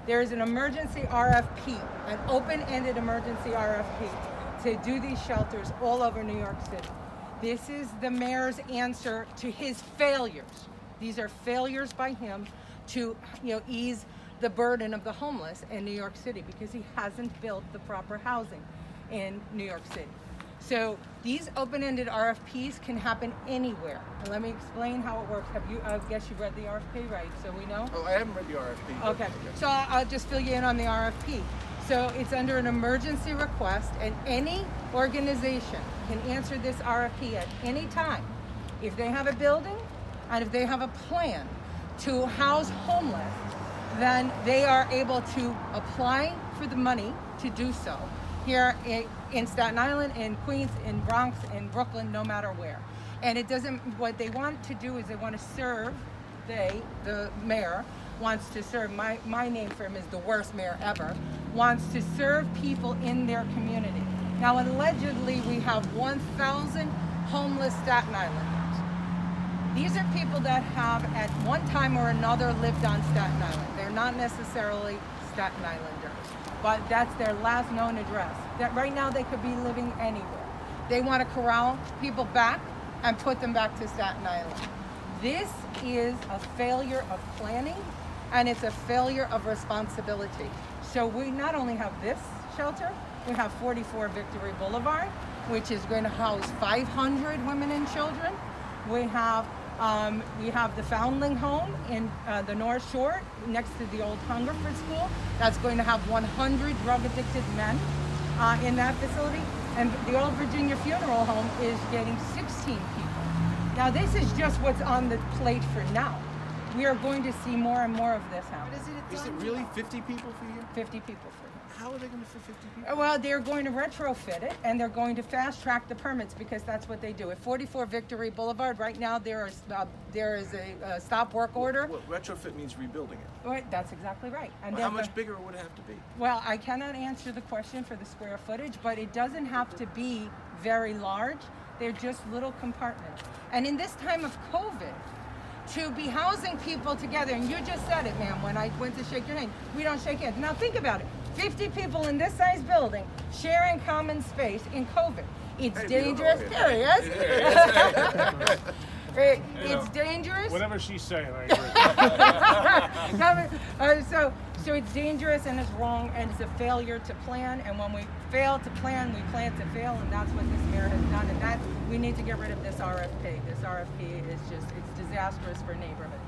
There is an emergency RFP, an open-ended emergency RFP to do these shelters all over New York City. This is the mayor's answer to his failures. These are failures by him to, ease the burden of the homeless in New York City because he hasn't built the proper housing in New York City. So these open-ended RFPs can happen anywhere. And let me explain how it works. I guess you read the RFP, right? So we know? Oh, I haven't read the RFP. Okay, so I'll just fill you in on the RFP. So it's under an emergency request, and any organization can answer this RFP at any time. If they have a building and if they have a plan to house homeless, then they are able to apply for the money to do so here in Staten Island, in Queens, in Bronx, in Brooklyn, no matter where. And what they want to do is they want to serve, the mayor wants to serve, my name for him is the worst mayor ever, wants to serve people in their community. Now, allegedly, we have 1,000 homeless Staten Islanders. These are people that have at one time or another lived on Staten Island. They're not necessarily Staten Islanders, but that's their last known address. That right now they could be living anywhere. They want to corral people back and put them back to Staten Island. This is a failure of planning, and it's a failure of responsibility. So we not only have this shelter, we have 44 Victory Boulevard, which is going to house 500 women and children. We have the Foundling Home in the North Shore next to the old Hungerford School. That's going to have 100 drug-addicted men in that facility. And the Old Virginia Funeral Home is getting 16 people. Now, this is just what's on the plate for now. We are going to see more and more of this happen. Is it really 50 people for you? 50 people for you. How are they going to fit 50 people? Well, they're going to retrofit it, and they're going to fast track the permits because that's what they do. At 44 Victory Boulevard, right now there is a stop work order. Well, retrofit means rebuilding it. Right, that's exactly right. And Well, how much bigger would it have to be? Well, I cannot answer the question for the square footage, but it doesn't have to be very large. They're just little compartments. And in this time of COVID, to be housing people together, and you just said it, ma'am, when I went to shake your hand, we don't shake hands. Now think about it. 50 people in this size building sharing common space in COVID. It's dangerous. There he is. It's dangerous. Whatever she's saying, I agree. So it's dangerous and it's wrong and it's a failure to plan. And when we fail to plan, we plan to fail, and that's what this mayor has done. And we need to get rid of this RFP. This RFP is it's disastrous for neighborhoods.